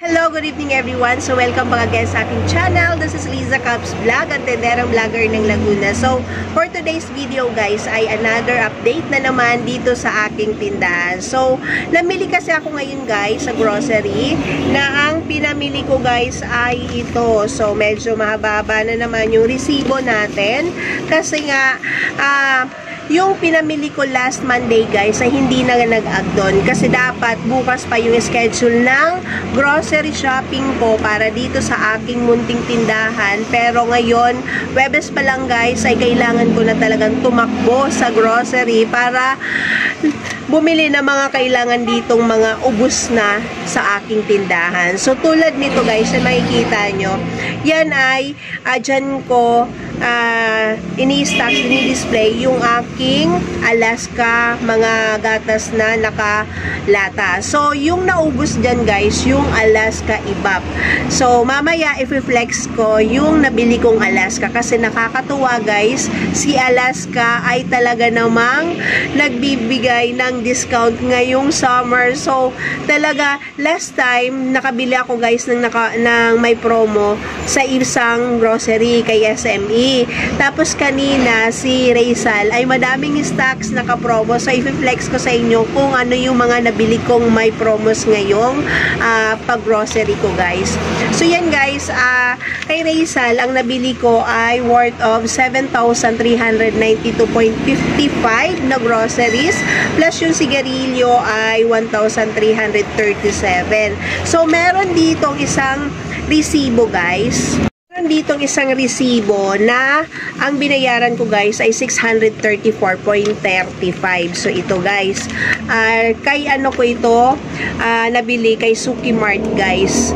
Hello, good evening everyone. So, welcome back again sa aking channel. This is Liza Caps Vlog, ang tenderang vlogger ng Laguna. So, for today's video guys, ay another update na naman dito sa aking tindahan. So, namili kasi ako ngayon guys sa grocery na ang pinamili ko guys ay ito. So, medyo mahaba na naman yung resibo natin kasi nga, yung pinamili ko last Monday guys ay hindi na nag-add doon kasi dapat bukas pa yung schedule ng grocery shopping ko para dito sa aking munting tindahan. Pero ngayon, Webes pa lang guys ay kailangan ko na talagang tumakbo sa grocery para bumili ng mga kailangan ditong mga ubos na sa aking tindahan. So tulad nito guys na makikita nyo, yan ay dyan ko ini-stock, ini-display yung aking Alaska mga gatas na nakalata. So yung naubos dyan guys, yung Alaska Ibap. So mamaya i-flex ko yung nabili kong Alaska kasi nakakatuwa guys, si Alaska ay talaga namang nagbibigay ng discount ngayong summer. So talaga last time nakabili ako guys ng may promo sa isang grocery kay SME. Tapos kanina si Raysal ay madaming stocks naka-promo. So i-flex ko sa inyo kung ano yung mga nabili kong may promos ngayong pag-grocery ko guys. So yan guys, kay Raysal ang nabili ko ay worth of 7,392.55 na groceries plus yung sigarilyo ay 1,337. So meron ditong isang resibo guys. Meron ditong isang resibo na ang binayaran ko guys ay 634.35. So ito guys, kay ano ko ito nabili kay Suki Mart guys.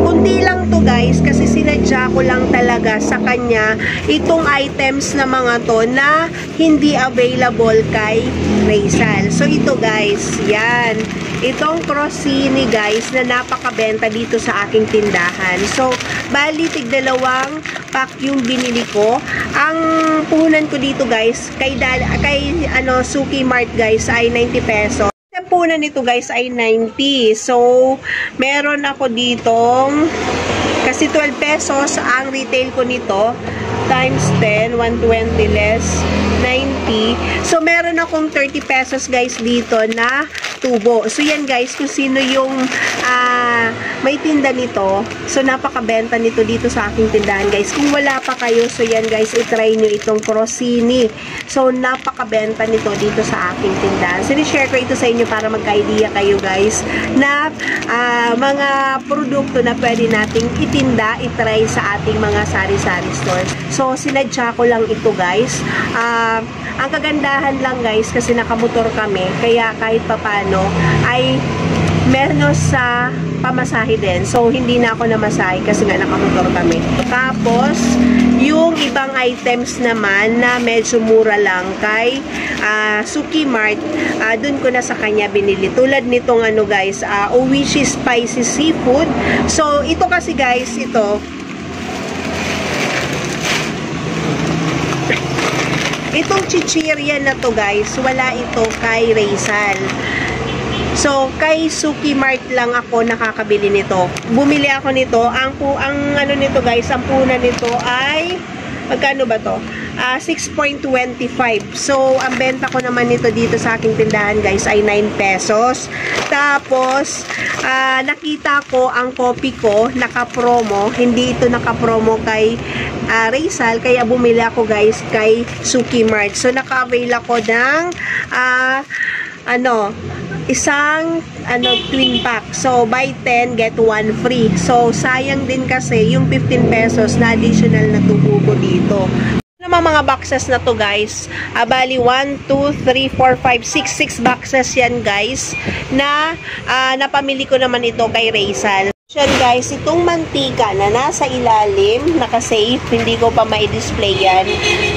Kunti lang to guys kasi sinadya ko lang talaga sa kanya itong items na mga to na hindi available kay Raysal. So ito guys, yan. Itong Crostini guys na napakabenta dito sa aking tindahan. So, bali tig-dalawang pack yung binili ko. Ang puhunan ko dito guys, kay Suki Mart guys ay 90 pesos. Ang puhunan nito guys ay 90. So, meron ako ditong kasi 12 pesos ang retail ko nito times 10, 120 less 90. So, meron akong 30 pesos guys dito na tubo. So, yan guys, kung sino yung may tinda nito. So, napakabenta nito dito sa aking tindahan guys. Kung wala pa kayo, so yan guys, itry nyo itong Crostini. So, napakabenta nito dito sa aking tindahan. So, share ko ito sa inyo para magka-idea kayo guys na mga produkto na pwede nating itinda, itry sa ating mga sari-sari stores. So, sinadya ko lang ito guys. Ang kagandahan lang guys, kasi nakamotor kami, kaya kahit papano ay meron sa pamasahe din. So, hindi na ako namasahe kasi nga nakamotor kami. Tapos, yung ibang items naman na medyo mura lang kay Suki Mart, dun ko na sa kanya binili. Tulad nitong ano guys, Oishi Spicy Seafood. So, ito kasi guys, itong chichirya na to guys, wala ito kay Raysal. So, kay Suki Mart lang ako nakakabili nito. Bumili ako nito. Ang ano nito guys, ang puna nito ay magkano ba to? 6.25. So, ang benta ko naman nito dito sa aking tindahan guys ay 9 pesos. Tapos, nakita ko ang kopi ko naka-promo. Hindi ito naka-promo kay Raysal, kaya bumili ako guys kay Suki Mart. So, naka-avail ako ng isang twin pack. So, buy 10, get 1 free. So, sayang din kasi yung 15 pesos na additional na tubo ko dito. Mga boxes na to guys, bali 1, 2, 3, 4, 5, 6 boxes yan guys na napamili ko naman ito kay Raysal. Yan guys, itong mantika na nasa ilalim, naka-safe, hindi ko pa ma-display yan.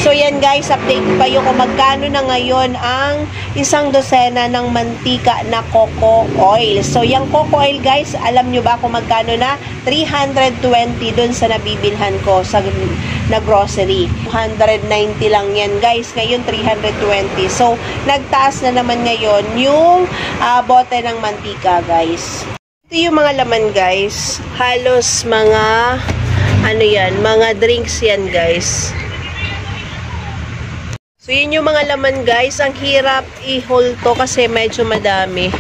So yan guys, update pa yung kung magkano na ngayon ang isang dosena ng mantika na coco oil. So yung coco oil guys, alam nyo ba kung magkano na? 320 dun sa nabibilhan ko sa na grocery. 190 lang yan guys, ngayon 320. So nagtaas na naman ngayon yung bote ng mantika guys. Ito yung mga laman guys. Halos mga ano yan, mga drinks yan guys. So yun yung mga laman guys. Ang hirap i-haul to kasi medyo madami.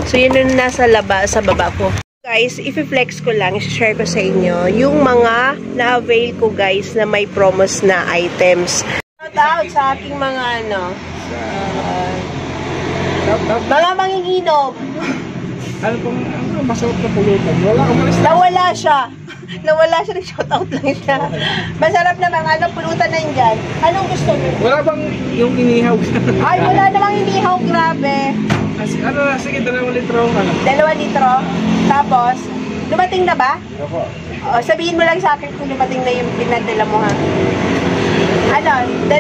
So yun yung nasa sa baba ko. Guys, i-flex ko lang, i-share ko sa inyo yung mga na-avail ko guys na may promos na items. Shout out sa aking mga ano, mga manginginom. Ano pong masarap na pulutan? Nawala siya. Nawala siya. Shout out lang siya. Masarap naman. Anong pulutan na yun dyan? Anong gusto mo? Wala bang yung inihaw? Ay, wala namang inihaw. Grabe. Ano na? Sige, 2 litro. 2 litro. Tapos, dumating na ba? Opo. Sabihin mo lang sa akin kung dumating na yung pinadala mo ha. Ano? 2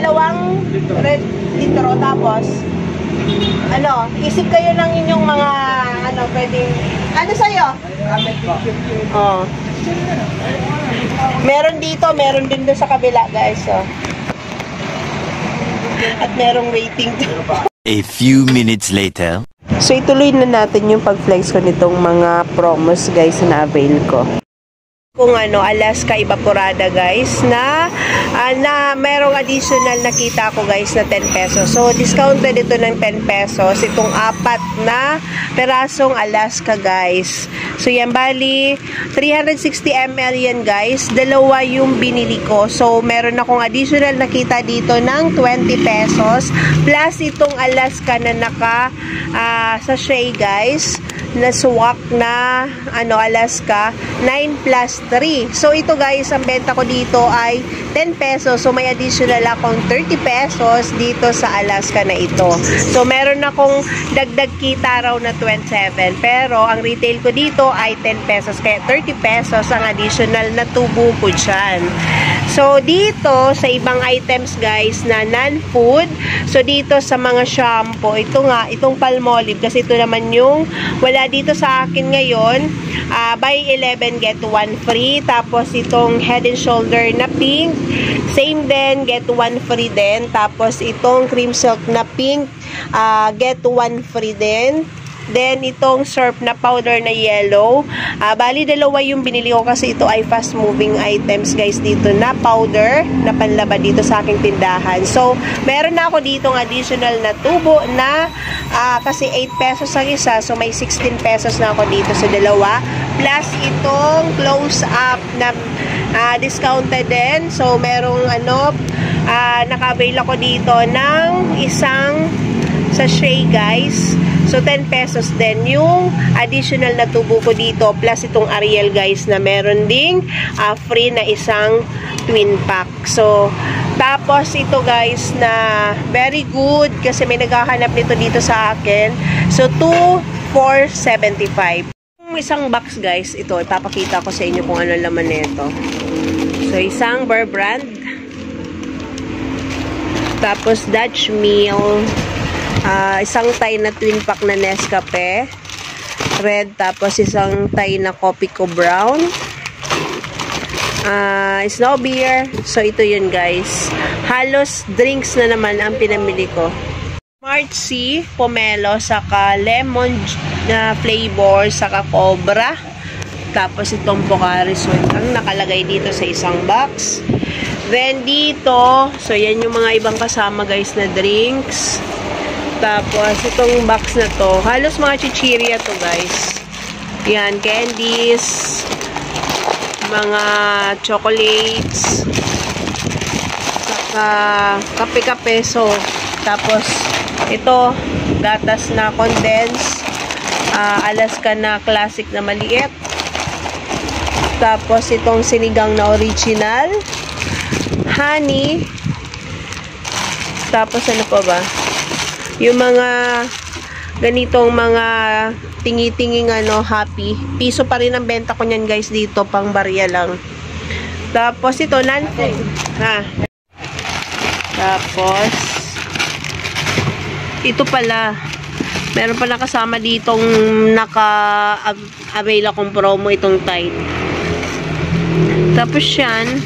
litro. Tapos, ano, isip kayo lang inyong mga, ano, pwedeng, ano sa'yo? Oh. Meron dito, meron din doon sa kabila, guys, oh. At merong waiting. A few minutes later. So, ituloy na natin yung pag-flex ko nitong mga promos, guys, na avail ko. Kung ano, Alaska Evaporada guys na merong additional nakita ko guys na 10 pesos. So, discounted ito ng 10 pesos. Itong 4 na perasong Alaska guys. So, yan bali 360 ml yan guys. 2 yung binili ko. So, meron akong additional nakita dito ng 20 pesos. Plus itong Alaska na naka sachet guys. Na swak na ano Alaska 9 plus 3. So ito guys, ang benta ko dito ay 10 pesos. So may additional akong 30 pesos dito sa Alaska na ito. So meron akong dagdag kita raw na 27. Pero ang retail ko dito ay 10 pesos. Kaya 30 pesos ang additional na tubo ko dyan. So dito sa ibang items guys na non-food. So dito sa mga shampoo, ito nga, itong Palmolive kasi ito naman yung wala dito sa akin ngayon. Buy 11 get 1 free. Tapos itong Head and Shoulder na pink, same din, get 1 free din. Tapos itong Cream Silk na pink, get 1 free din. Then, itong surf na powder na yellow. Bali, 2 yung binili ko kasi ito ay fast moving items guys dito na powder na panlaba dito sa aking tindahan. So, meron na ako ditong additional na tubo na kasi 8 pesos ang isa. So, may 16 pesos na ako dito sa 2. Plus, itong close up na discounted din. So, merong ano, naka-avail ako dito ng isang sachet guys. So, 10 pesos din yung additional na tubo ko dito. Plus, itong Ariel guys na meron ding free na isang twin pack. So, tapos ito guys na very good kasi may naghahanap nito dito sa akin. So, 2,475. Yung isang box guys, ito, ipapakita ko sa inyo kung ano laman nito. So, isang Bear Brand. Tapos, Dutch Mill. Isang Thai na twin pack na Nescafe red, tapos isang Thai na Copico brown, snow beer. So ito yun guys, halos drinks na naman ang pinamili ko. Smart Sea pomelo, saka lemon na flavor, saka cobra. Tapos itong Pocari Sweat ang nakalagay dito sa isang box. Then dito, so yan yung mga ibang kasama guys na drinks. Tapos, itong box na to, halos mga chichirya to guys. Yan, candies, mga chocolates, saka kape-kape. So, tapos, ito, gatas na condense, Alaska na classic na maliit. Tapos, itong sinigang na original, honey. Tapos, ano pa ba? Yung mga ganitong mga tingi-tinging ano, happy. Piso pa rin ang benta ko niyan guys dito, pang barya lang. Tapos ito, non-food. Tapos, ito pala. Meron pala kasama ditong naka-avail akong promo itong Tide. Tapos yan,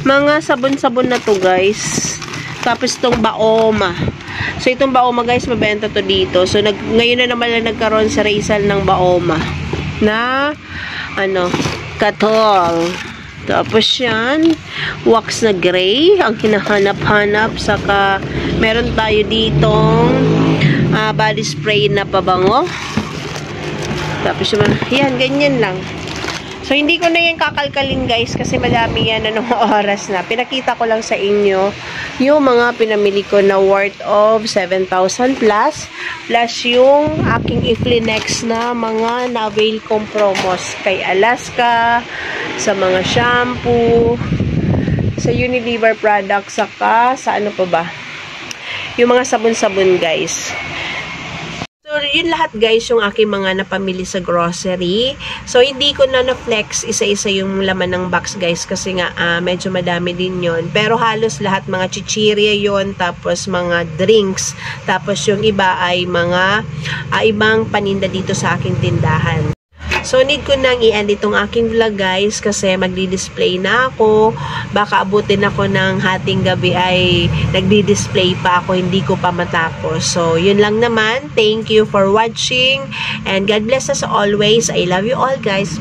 mga sabon-sabon na to guys. Tapos itong Baoma. So, itong Baoma guys, mabenta to dito. So, ngayon na naman na nagkaroon sa Rizal ng Baoma. na katol. Tapos yan, wax na gray ang hinahanap-hanap. Saka meron tayo ditong body spray na pabango. Tapos yan, ganyan lang. So, hindi ko na yan kakalkalin guys kasi madami yan oras na. Pinakita ko lang sa inyo yung mga pinamili ko na worth of 7,000 plus yung aking Iflinex na mga na-avail kong promos kay Alaska, sa mga shampoo, sa Unilever products, saka sa ano pa ba? Yung mga sabon-sabon guys. So, yun lahat guys yung aking mga napamili sa grocery. So, hindi ko na na-flex isa-isa yung laman ng box guys kasi nga medyo madami din yon. Pero halos lahat mga chichirya yon, tapos mga drinks, tapos yung iba ay mga ibang paninda dito sa aking tindahan. So, need ko nang i-end itong aking vlog guys kasi magdi-display na ako. Baka abutin ako ng hating gabi ay nagdi-display pa ako, hindi ko pa matapos. So, yun lang naman. Thank you for watching and God bless us always. I love you all guys.